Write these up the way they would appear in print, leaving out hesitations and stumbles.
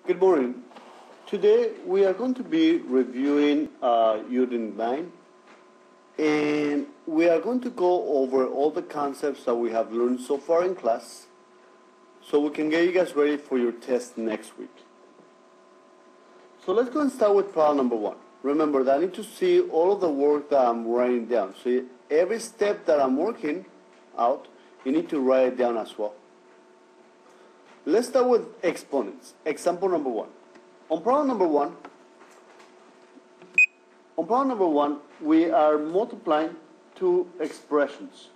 Good morning. Today we are going to be reviewing Unit 9, and we are going to go over all the concepts that we have learned so far in class so we can get you guys ready for your test next week. So let's go and start with problem number 1. Remember that I need to see all of the work that I'm writing down. So every step that I'm working out, you need to write it down as well. Let's start with exponents. Example number 1. On problem number one, we are multiplying two expressions.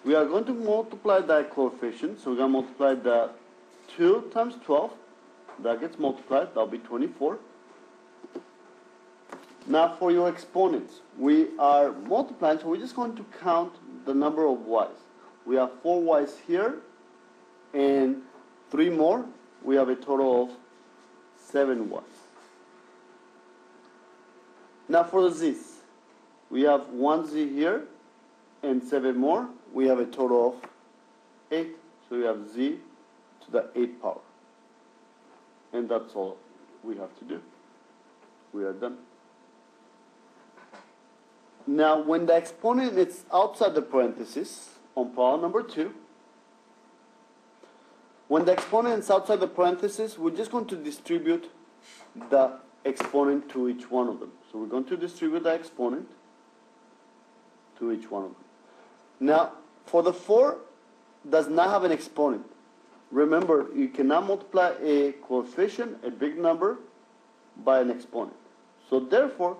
We are going to multiply that coefficient. So we're going to multiply the 2 times 12. That gets multiplied. That'll be 24. Now for your exponents, we are multiplying, so we're just going to count the number of y's. We have 4 y's here and 3 more. We have a total of 7 y's. Now for the z's, we have 1 z here and 7 more. We have a total of 8. So we have z to the 8th power. And that's all we have to do. We are done. Now, when the exponent is outside the parentheses, on problem number 2, when the exponent is outside the parentheses, we're just going to distribute the exponent to each one of them. So we're going to distribute the exponent to each one of them. Now, for the 4, does not have an exponent. Remember, you cannot multiply a coefficient, a big number, by an exponent. So therefore,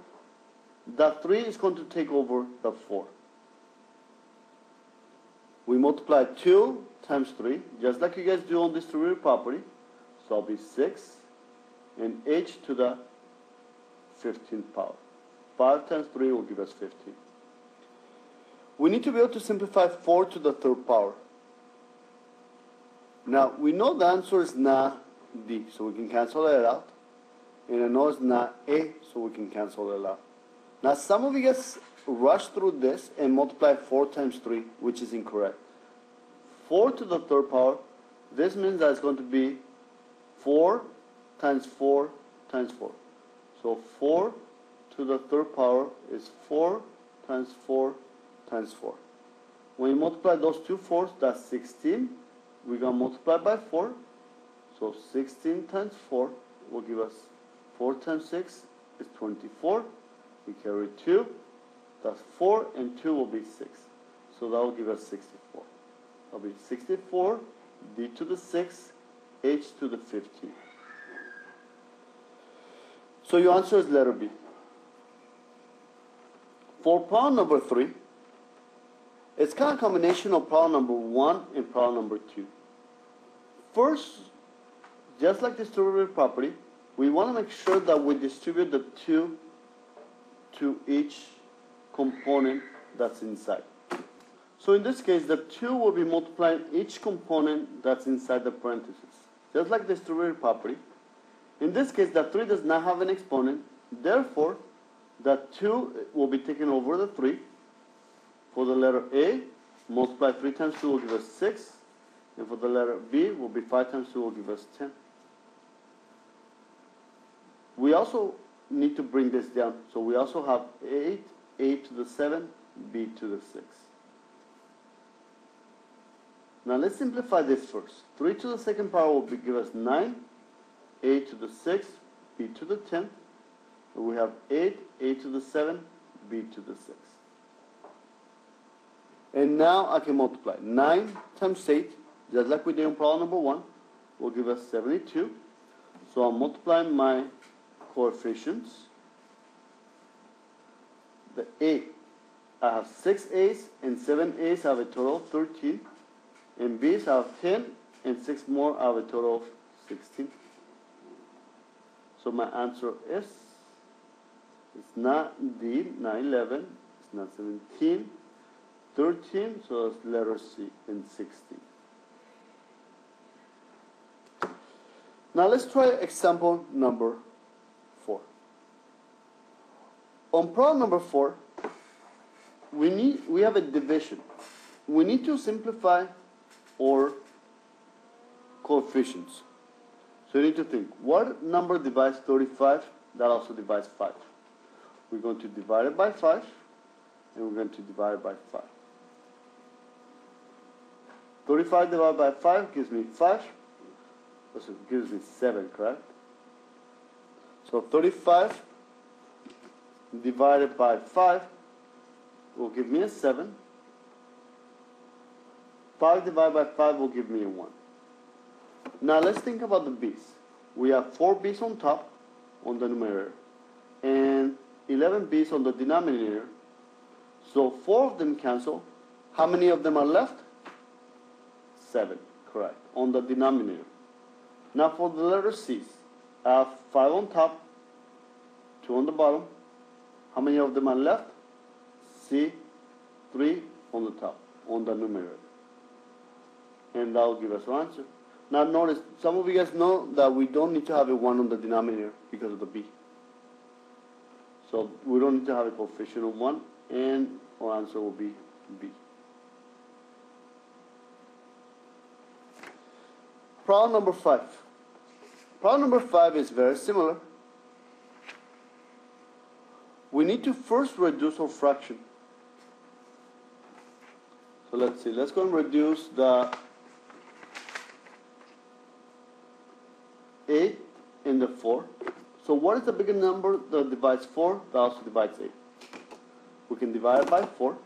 the 3 is going to take over the 4. We multiply 2 times 3, just like you guys do on distributive property. So it'll be 6, and h to the 15th power. 5 times 3 will give us 15. We need to be able to simplify 4 to the 3rd power. Now, we know the answer is not D, so we can cancel that out. And I know it's not A, so we can cancel that out. Now, some of you guys rush through this and multiply 4 times 3, which is incorrect. 4 to the 3rd power, this means that it's going to be 4 times 4 times 4. So 4 to the 3rd power is 4 times 4 times 4. When you multiply those two 4s, that's 16. We're going to multiply by 4. So 16 times 4 will give us 4 times 6 is 24. We carry 2. That's 4, and 2 will be 6. So that will give us 64. That will be 64, d to the 6, h to the 15. So your answer is letter B. For problem number 3, it's kind of a combination of problem number 1 and problem number 2. First, just like distributive property, we want to make sure that we distribute the 2 to each component that's inside. So in this case, the 2 will be multiplying each component that's inside the parentheses. Just like distributive property. In this case, the 3 does not have an exponent. Therefore, the 2 will be taken over the 3. For the letter A, multiply 3 times 2 will give us 6. And for the letter B, will be 5 times 2 will give us 10. We also need to bring this down. So we also have 8, a to the 7, b to the 6. Now let's simplify this first. 3 to the 2nd power will give us 9, a to the 6, b to the 10. And we have 8, a to the 7, b to the 6. And now I can multiply. 9 times 8, just like we did in problem number 1, will give us 72. So I'm multiplying my coefficients. The A, I have 6 A's and 7 A's, I have a total of 13. And B's, I have 10 and 6 more, I have a total of 16. So my answer is, it's not D, not 11, it's not 17, 13, so it's letter C, and 16. Now let's try example number 4. On problem number 4, we have a division. We need to simplify our coefficients. So you need to think, what number divides 35? That also divides 5. We're going to divide it by 5, and we're going to divide it by 5. 35 divided by 5 gives me 5. So it gives me 7, correct? So 35 divided by 5 will give me a 7. 5 divided by 5 will give me a 1. Now let's think about the b's. We have 4 b's on top, on the numerator, and 11 b's on the denominator. So 4 of them cancel. How many of them are left? 7, correct, on the denominator. Now for the letter C's, I have 5 on top, 2 on the bottom. How many of them are left? C, 3 on the top, on the numerator. And that will give us our answer. Now notice, some of you guys know that we don't need to have a 1 on the denominator because of the b. So we don't need to have a coefficient of 1, and our answer will be b. Problem number 5. Problem number 5 is very similar. We need to first reduce our fraction. So let's see, let's go and reduce the 8 and the 4. So what is the bigger number that divides 4? That also divides 8. We can divide it by 4,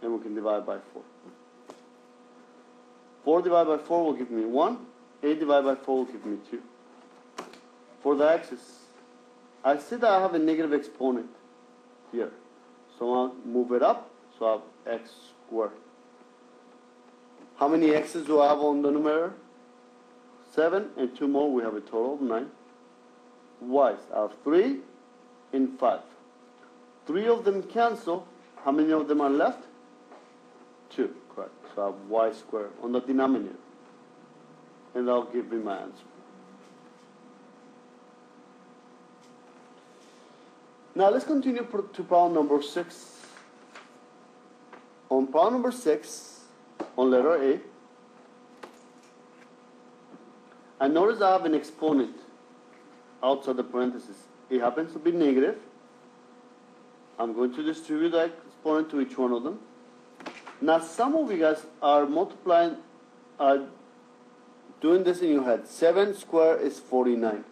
and we can divide by 4. 4 divided by 4 will give me 1. 8 divided by 4 will give me 2. For the x's, I see that I have a negative exponent here. So I'll move it up, so I have x squared. How many x's do I have on the numerator? 7, and 2 more, we have a total of 9. Y's, I have 3 and 5. 3 of them cancel. How many of them are left? 2, correct. So I have y squared on the denominator. And that'll give me my answer. Now let's continue to problem number 6. On problem number 6, on letter A, I notice I have an exponent outside the parentheses. It happens to be negative. I'm going to distribute that exponent to each one of them. Now some of you guys are multiplying, doing this in your head. 7 squared is 49.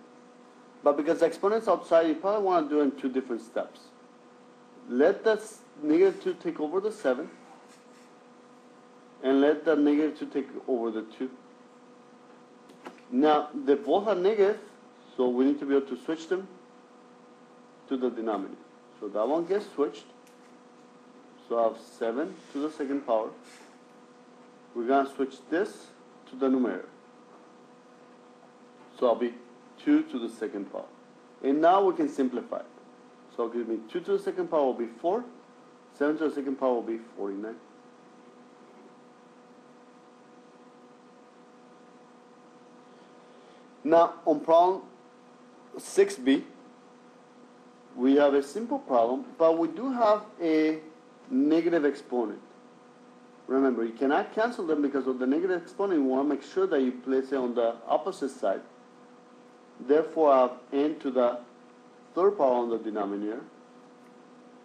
But because the exponent's outside, you probably want to do it in 2 different steps. Let the negative 2 take over the 7. And let the negative 2 take over the 2. Now, they both are negative, so we need to be able to switch them to the denominator. So that one gets switched. So I have 7 to the second power. We're going to switch this to the numerator. So I'll be 2 to the second power. And now we can simplify it. So it'll give me 2 to the second power will be 4. 7 to the second power will be 49. Now on problem 6b, we have a simple problem, but we do have a negative exponent. Remember, you cannot cancel them because of the negative exponent. You want to make sure that you place it on the opposite side. Therefore, I have n to the third power on the denominator,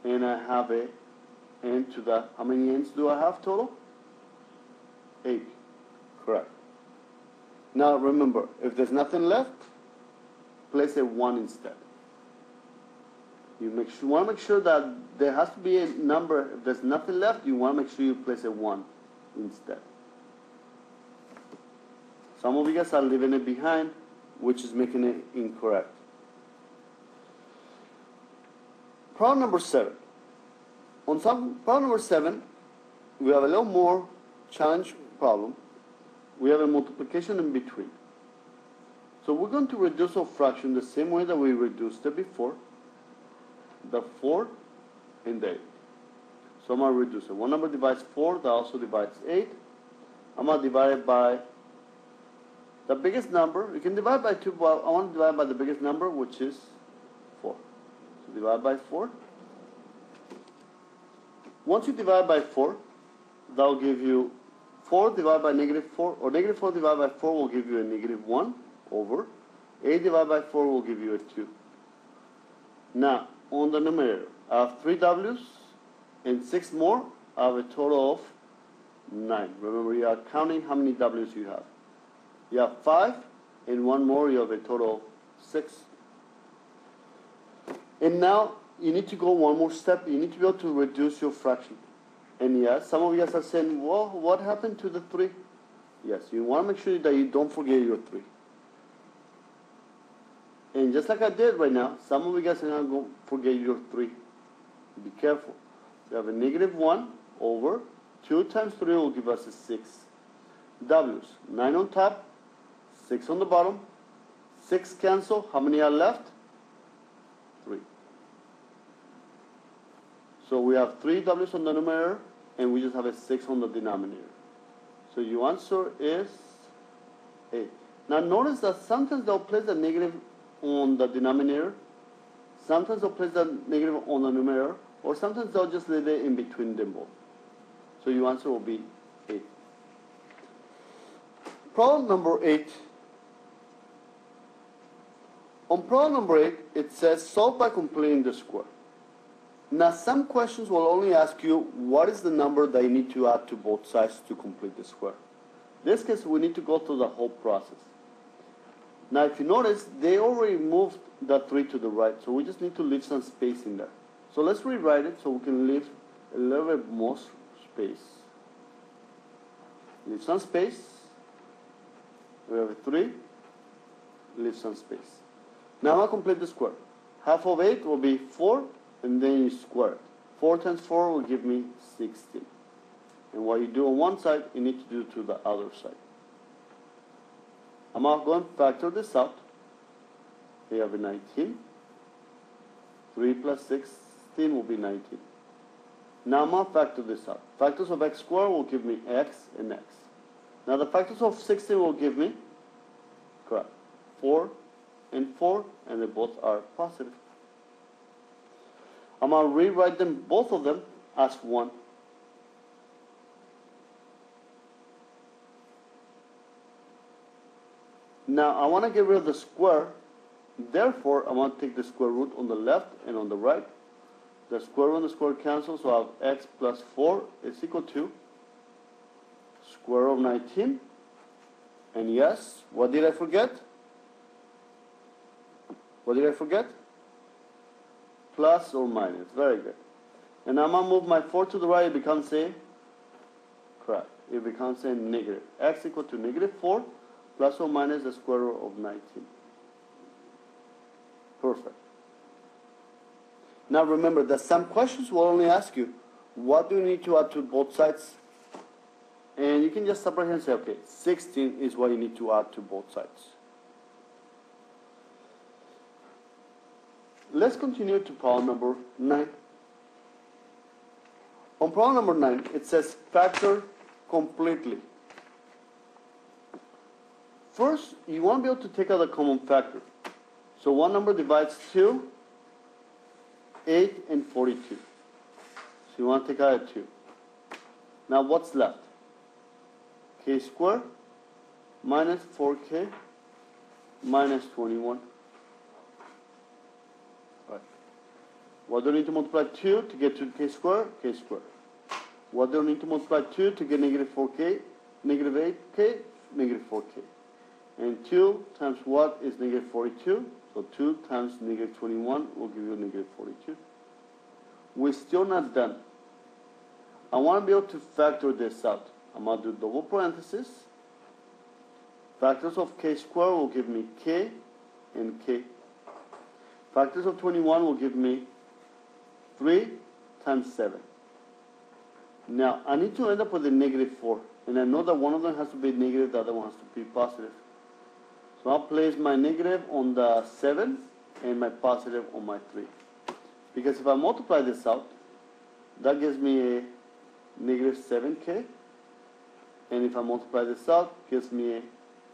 and I have a n to the, how many n's do I have total? 8, correct. Now remember, if there's nothing left, place a 1 instead. You want to make sure that there has to be a number. If there's nothing left, you want to make sure you place a 1 instead. Some of you guys are leaving it behind, which is making it incorrect. Problem number 7. On problem number 7, we have a little more challenge problem. We have a multiplication in between. So we're going to reduce our fraction the same way that we reduced it before. The 4 and the 8. So I'm going to reduce it. One number divides 4, that also divides 8. I'm going to divide it by the biggest number. You can divide by 2, but I want to divide by the biggest number, which is 4. So divide by 4. Once you divide by 4, that will give you 4 divided by negative 4, or negative 4 divided by 4 will give you a negative 1 over 8 divided by 4 will give you a 2. Now, on the numerator, I have 3 W's and 6 more. I have a total of 9. Remember, you are counting how many W's you have. You have 5 and 1 more, you have a total of 6. And now, you need to go one more step. You need to be able to reduce your fraction. And yes, some of you guys are saying, well, what happened to the 3? Yes, you want to make sure that you don't forget your 3. And just like I did right now, some of you guys are not going to forget your 3. Be careful. You have a negative 1 over 2 times 3 will give us a 6. W's, 9 on top, 6 on the bottom, 6 cancel. How many are left? 3. So we have 3 W's on the numerator, and we just have a 6 on the denominator. So your answer is 8. Now notice that sometimes they'll place the negative on the denominator, sometimes they'll place the negative on the numerator, or sometimes they'll just leave it in between them both. So your answer will be 8. Problem number 8. On problem number 8, it says solve by completing the square. Now some questions will only ask you what is the number that you need to add to both sides to complete the square. In this case, we need to go through the whole process. Now if you notice, they already moved the 3 to the right, so we just need to leave some space in there. So let's rewrite it so we can leave a little bit more space. Leave some space. We have a 3. Leave some space. Now I'll complete the square. Half of 8 will be 4, and then you square it. 4 times 4 will give me 16. And what you do on one side, you need to do to the other side. I'm now going to factor this out. We have a 19. 3 plus 16 will be 19. Now I'm going to factor this out. Factors of x squared will give me x and x. Now the factors of 16 will give me, correct, 4 and 4, and they both are positive. I'm going to rewrite them, both of them, as 1. Now I want to get rid of the square, therefore I want to take the square root on the left and on the right. The square root and the square cancel, so I have x plus 4 is equal to square root of 19. And yes, what did I forget? What did I forget? Plus or minus. Very good. And I'm going to move my 4 to the right. It becomes a, correct, it becomes a negative. X equal to negative 4 plus or minus the square root of 19. Perfect. Now remember that some questions will only ask you, what do you need to add to both sides? And you can just separate here and say, okay, 16 is what you need to add to both sides. Let's continue to problem number 9. On problem number 9, it says factor completely. First, you want to be able to take out a common factor. So one number divides 2, 8, and 42. So you want to take out a 2. Now what's left? K squared minus 4k minus 21. Right. What do I need to multiply 2 to get to k squared? K squared. What do I need to multiply 2 to get negative 4k? Negative 8k, negative 4k. And 2 times what is negative 42? So 2 times negative 21 will give you negative 42. We're still not done. I want to be able to factor this out. I'm going to do double parenthesis. Factors of k squared will give me k and k. Factors of 21 will give me 3 times 7. Now, I need to end up with a negative 4. And I know that one of them has to be negative, the other one has to be positive. So I'll place my negative on the 7 and my positive on my 3. Because if I multiply this out, that gives me a negative 7k. And if I multiply this out, it gives me a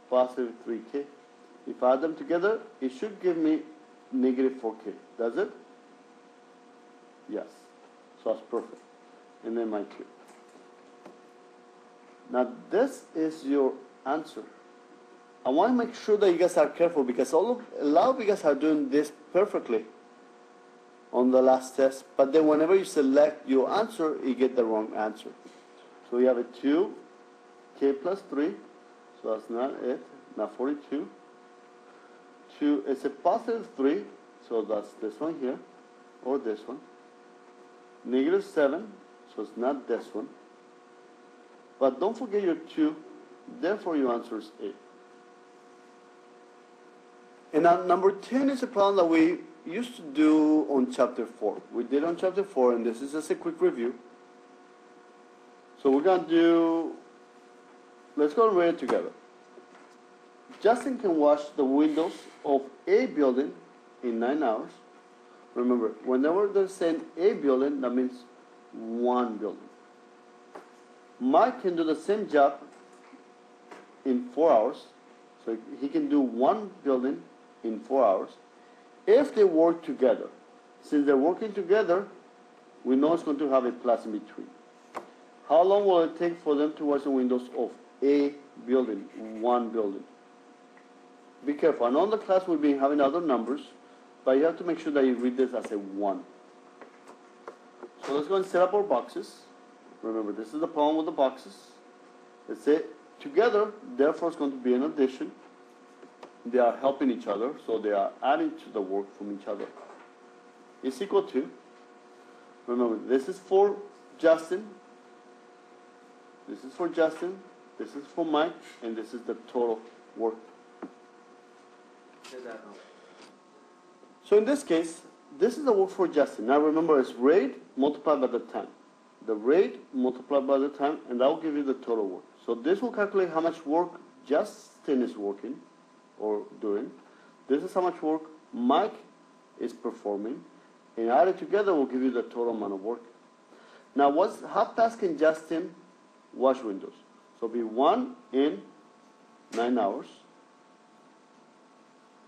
positive 3k. If I add them together, it should give me negative 4k. Does it? Yes. So that's perfect. And then my 2. Now this is your answer. I want to make sure that you guys are careful because a lot of you guys are doing this perfectly on the last test, but then whenever you select your answer, you get the wrong answer. So we have a 2k plus 3, so that's not it. Now 42. 2 is a positive 3, so that's this one here, or this one. Negative 7, so it's not this one. But don't forget your 2, therefore your answer is 8. And now number 10 is a problem that we used to do on chapter 4. We did on chapter 4, and this is just a quick review. So we're going to do, let's go and read it together. Justin can wash the windows of a building in 9 hours. Remember, whenever there's saying a building, that means one building. Mike can do the same job in 4 hours. So he can do one building in 4 hours if they work together. Since they're working together, we know it's going to have a plus in between. How long will it take for them to wash the windows of a building, one building? Be careful. I know in the class we've been having other numbers, but you have to make sure that you read this as a 1. So let's go and set up our boxes. Remember, this is the problem with the boxes. Let's say together, therefore it's going to be an addition. They are helping each other, so they are adding to the work from each other. Is equal to, remember, this is for Justin, this is for Justin, this is for Mike, and this is the total work. So in this case, this is the work for Justin. Now remember, it's rate multiplied by the time. The rate multiplied by the time, and that will give you the total work. So this will calculate how much work Justin is working or doing. This is how much work Mike is performing, and added together will give you the total amount of work. Now, how fast can Justin wash windows? So it'll be 1 in 9 hours.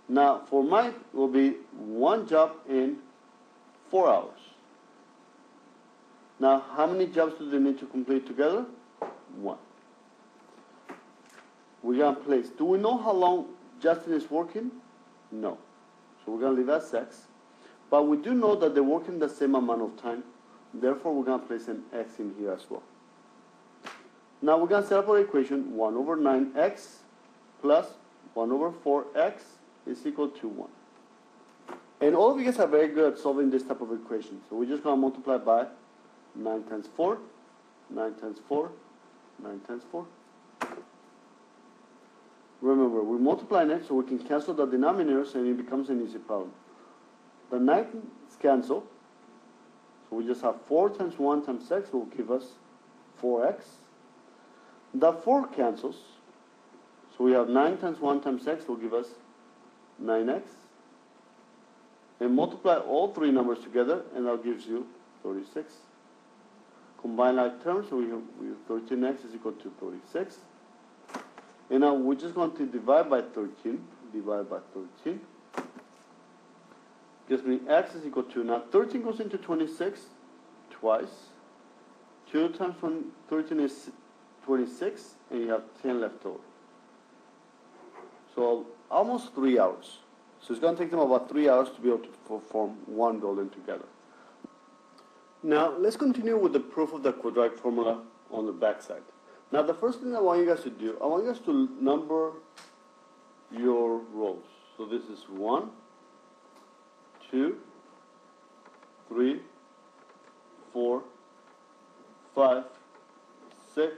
Now, for Mike, it will be 1 job in 4 hours. Now, how many jobs do they need to complete together? 1. We're going to place. Do we know how long Justin is working? No. So we're going to leave that X. But we do know that they're working the same amount of time. Therefore, we're going to place an X in here as well. Now, we're going to set up our equation. 1 over 9x plus 1 over 4x is equal to 1. And all of you guys are very good at solving this type of equation. So we're just going to multiply by 9 times 4, 9 times 4, 9 times 4. Remember, we're multiplying it so we can cancel the denominators and it becomes an easy problem. The 9's cancel. So we just have 4 times 1 times x will give us 4x. The 4 cancels. So we have 9 times 1 times x will give us 9x. And multiply all 3 numbers together and that gives you 36. Combine like terms, so we have 13x is equal to 36. And now we're just going to divide by 13. Divide by 13. Gives me x is equal to, now 13 goes into 26 twice. 2 times 13 is 26, and you have 10 left over. So almost 3 hours. So it's going to take them about 3 hours to be able to perform one building together. Now let's continue with the proof of the quadratic formula on the back side. Now the first thing I want you guys to do, I want you guys to number your rows. So this is 1, 2, 3, 4, 5, 6,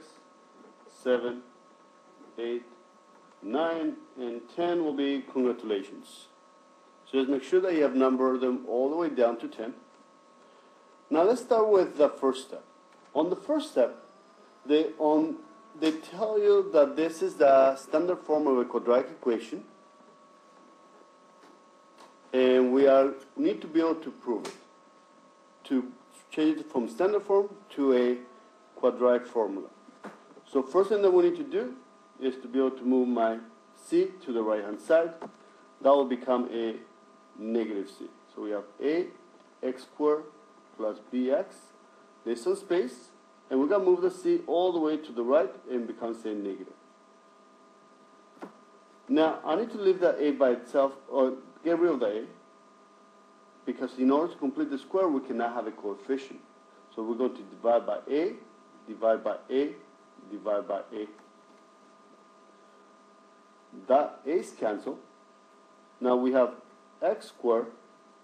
7, 8, 9, and 10 will be congratulations. So just make sure that you have numbered them all the way down to 10. Now let's start with the first step. On the first step, they tell you that this is the standard form of a quadratic equation, and we need to be able to prove it, to change it from standard form to a quadratic formula. So first thing that we need to do is to be able to move my c to the right hand side. That will become a negative c. So we have ax squared plus bx. There's some space, And we're going to move the C all the way to the right and become, say, negative. Now, I need to leave the A by itself, or get rid of the A, because in order to complete the square, we cannot have a coefficient. So we're going to divide by A, divide by A, divide by A. That A's cancel. Now we have x squared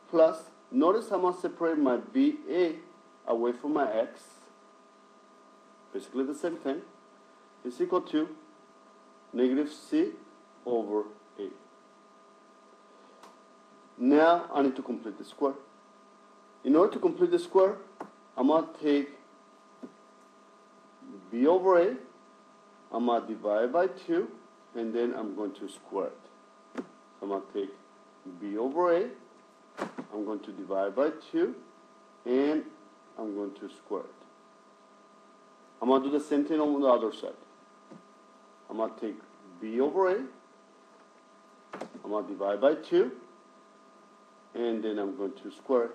plus, notice I'm going to separate my BA away from my x, basically the same thing, is equal to negative C over A. Now I need to complete the square. In order to complete the square, I'm going to take B over A, I'm going to divide by 2, and then I'm going to square it. So I'm going to take B over A, I'm going to divide by 2, and I'm going to square it. I'm going to do the same thing on the other side. I'm going to take B over A, I'm going to divide by 2, and then I'm going to square it.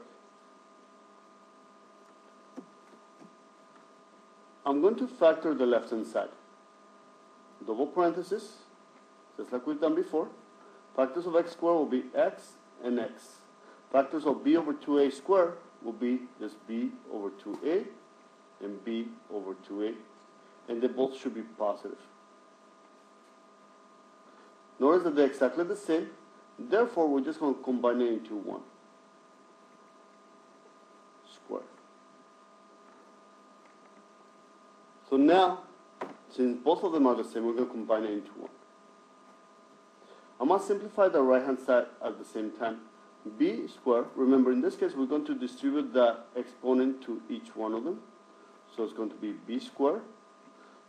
I'm going to factor the left-hand side. Double parenthesis, just like we've done before. Factors of x squared will be x and x. Factors of b over 2a squared will be just b over 2a and b over 2a. And they both should be positive. Notice that they're exactly the same. Therefore, we're just going to combine it into one. Square. So now, since both of them are the same, we're going to combine it into one. I'm going to simplify the right-hand side at the same time. B squared, remember in this case, we're going to distribute the exponent to each one of them. So it's going to be B squared.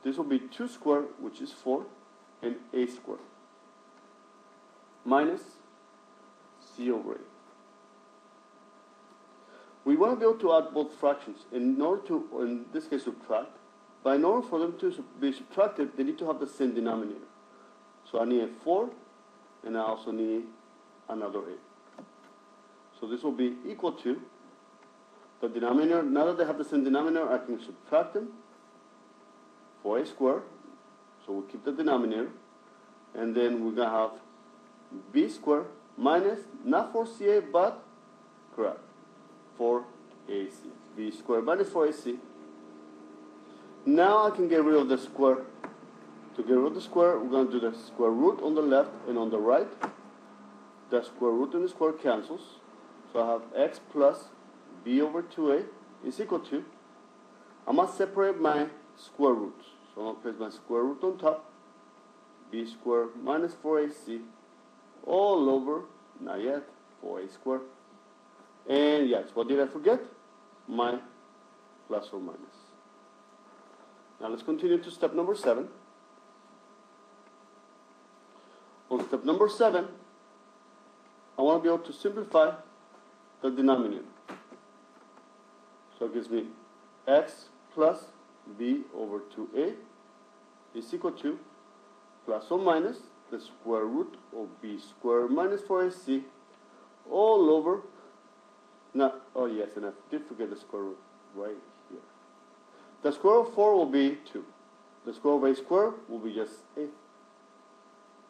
This will be 2 squared, which is 4, and A squared. Minus C over A. We want to be able to add both fractions. In order to, in this case, subtract. But in order for them to be subtracted, they need to have the same denominator. So I need a 4, and I also need another A. So this will be equal to the denominator. Now that they have the same denominator, I can subtract them. 4a squared. So we'll keep the denominator. And then we're going to have b squared minus, not 4ca, but, correct, 4ac. b squared minus 4ac. Now I can get rid of the square. To get rid of the square, we're going to do the square root on the left and on the right. The square root and the square cancels. So I have x plus b over 2a is equal to, I must separate my square roots. So I'm going to place my square root on top, b squared minus 4ac, all over, not yet, 4a squared. And yes, what did I forget? My plus or minus. Now let's continue to step number 7. On step number 7, I want to be able to simplify the denominator. So it gives me x plus b over 2a is equal to plus or minus the square root of b squared minus 4ac all over, oh yes, and I did forget the square root right here. The square of 4 will be 2. The square of a squared will be just a.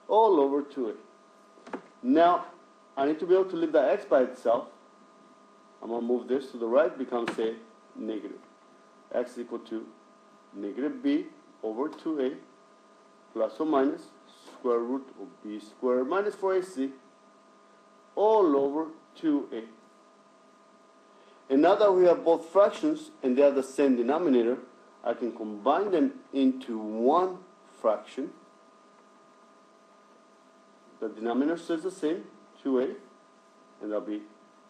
All over 2a. Now, I need to be able to leave the x by itself. I'm going to move this to the right, becomes a negative. X is equal to negative b over 2a plus or minus square root of b squared minus 4ac all over 2a. And now that we have both fractions and they are the same denominator, I can combine them into one fraction. The denominator stays the same, 2a, and that'll be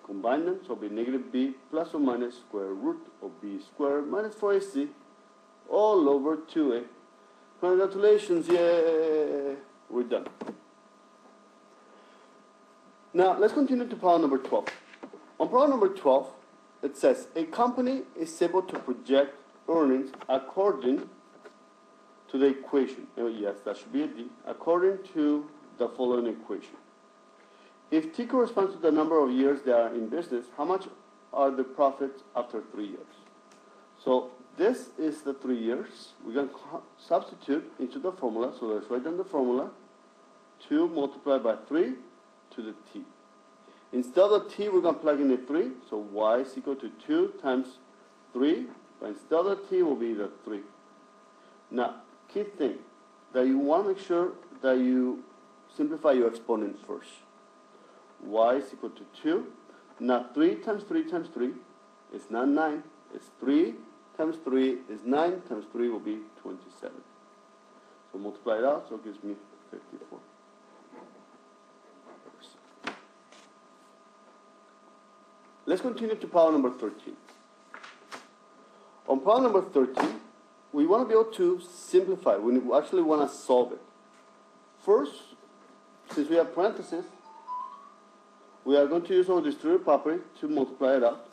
combine them, so it'll be negative b plus or minus square root of b squared minus 4ac all over 2a. Congratulations, yay! We're done. Now, let's continue to problem number 12. On problem number 12, it says, a company is able to project earnings according to the equation. Oh, yes, that should be a D. According to the following equation. If T corresponds to the number of years they are in business, how much are the profits after 3 years? So this is the 3 years. We can substitute into the formula. So let's write down the formula. 2 multiplied by 3 to the t. Instead of the t, we're going to plug in the 3. So y is equal to 2 times 3. But instead of the t, will be the 3. Now, key thing that you want to make sure that you simplify your exponent first. Y is equal to 2. Now, 3 times 3 times 3 is not 9. It's 3 times 3 is 9 times 3 will be 27. So multiply it out, so it gives me 54. Let's continue to problem number 13. On problem number 13, we want to be able to simplify. We actually want to solve it. First, since we have parentheses, we are going to use our distributive property to multiply it out.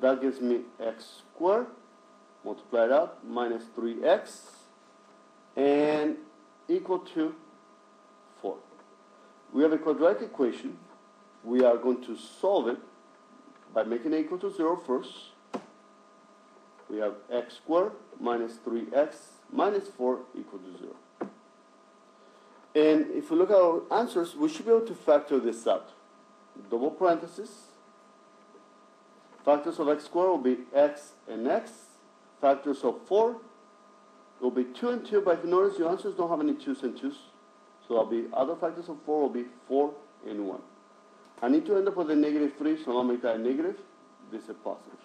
That gives me x squared, multiply it out, minus 3x, and equal to 4. We have a quadratic equation. We are going to solve it by making it equal to 0 first. We have x squared minus 3x minus 4 equal to 0. And if we look at our answers, we should be able to factor this out. Double parentheses. Factors of x squared will be x and x. Factors of 4 will be 2 and 2, but if you notice, your answers don't have any 2's and 2's. So there'll be other factors of 4 will be 4 and 1. I need to end up with a negative 3, so I'll make that a negative. This is a positive.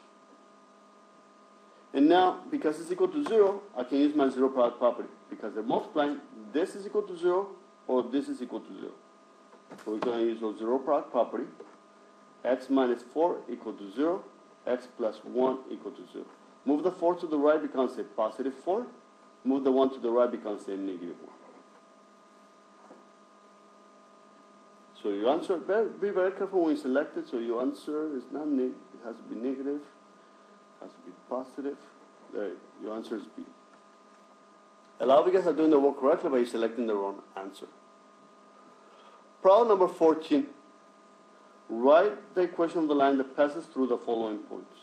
And now, because it's equal to 0, I can use my zero product property. Because they're multiplying, this is equal to 0, or this is equal to 0. So we're going to use our zero product property. X minus 4 equal to 0. X plus 1 equal to 0. Move the 4 to the right, becomes a positive 4. Move the 1 to the right, becomes a negative 1. So your answer, be very careful when you select it. So your answer is not negative, it has to be negative, it has to be positive. There, your answer is B. A lot of you guys are doing the work correctly, but you're selecting the wrong answer. Problem number 14. Write the equation of the line that passes through the following points.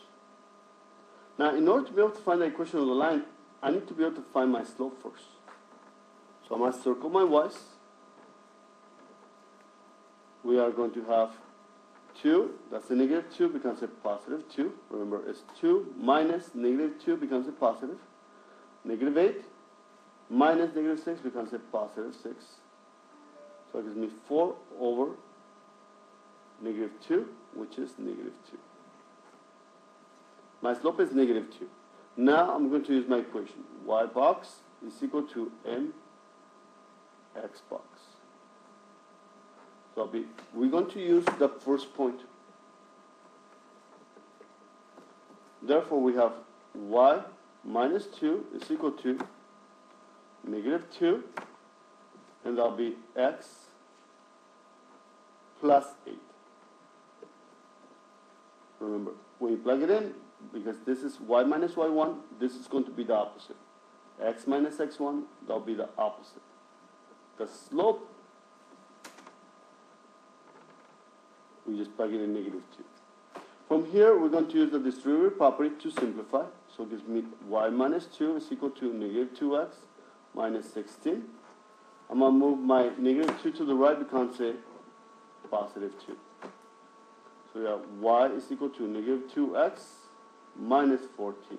Now, in order to be able to find the equation of the line, I need to be able to find my slope first. So I'm going to circle my y's. We are going to have 2, that's a negative 2, becomes a positive 2. Remember, it's 2 minus negative 2 becomes a positive. Negative 8 minus negative 6 becomes a positive 6. So it gives me 4 over negative 2, which is negative 2. My slope is negative 2. Now I'm going to use my equation. Y box is equal to mx box. So we're going to use the first point. Therefore, we have y minus 2 is equal to negative 2, and that'll be x plus 8. Remember, when you plug it in, because this is y minus y1, this is going to be the opposite. X minus x1, that'll be the opposite. The slope, we just plug in negative 2. From here, we're going to use the distributive property to simplify. So it gives me y minus 2 is equal to negative 2x minus 16. I'm going to move my negative 2 to the right, becomes a positive 2. So we have y is equal to negative 2x minus 14.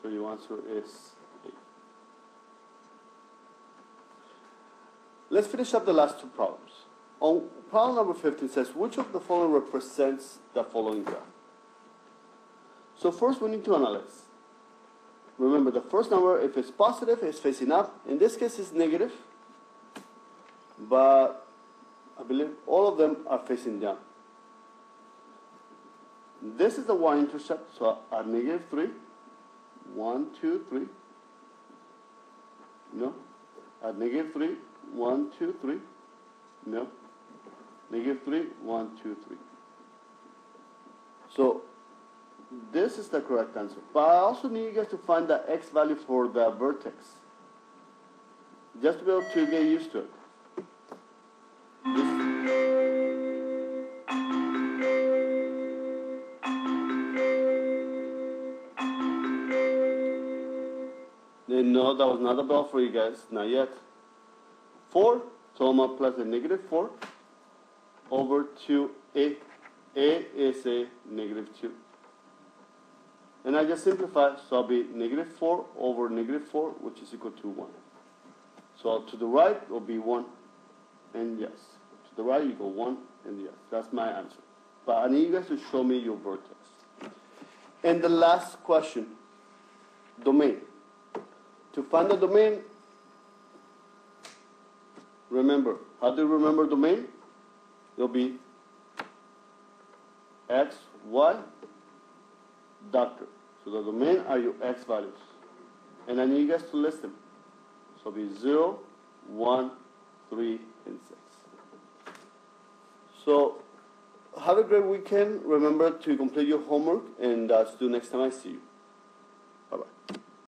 So your answer is 8. Let's finish up the last two problems. On problem number 15 says, which of the following represents the following graph? So first we need to analyze. Remember, the first number, if it's positive, it's facing up. In this case, it's negative. But I believe all of them are facing down. This is the y-intercept, so at negative 3, 1, 2, 3. No. At negative 3, 1, 2, 3. No. Negative 3, 1, 2, 3. So this is the correct answer. But I also need you guys to find the x value for the vertex, just to be able to get used to it. No, that was not a bell for you guys. Not yet. 4. So I'm going to plus the negative 4 over 2a. A is a negative 2. And I just simplify, so I'll be negative 4 over negative 4, which is equal to 1. So to the right will be 1 and yes. To the right you go 1 and yes. That's my answer. But I need you guys to show me your vertex. And the last question, domain. To find the domain, remember, how do you remember domain? It'll be x, y, doctor. So the domain are your x values. And I need you guys to list them. So it'll be 0, 1, 3, and 6. So have a great weekend. Remember to complete your homework, and see you next time I see you.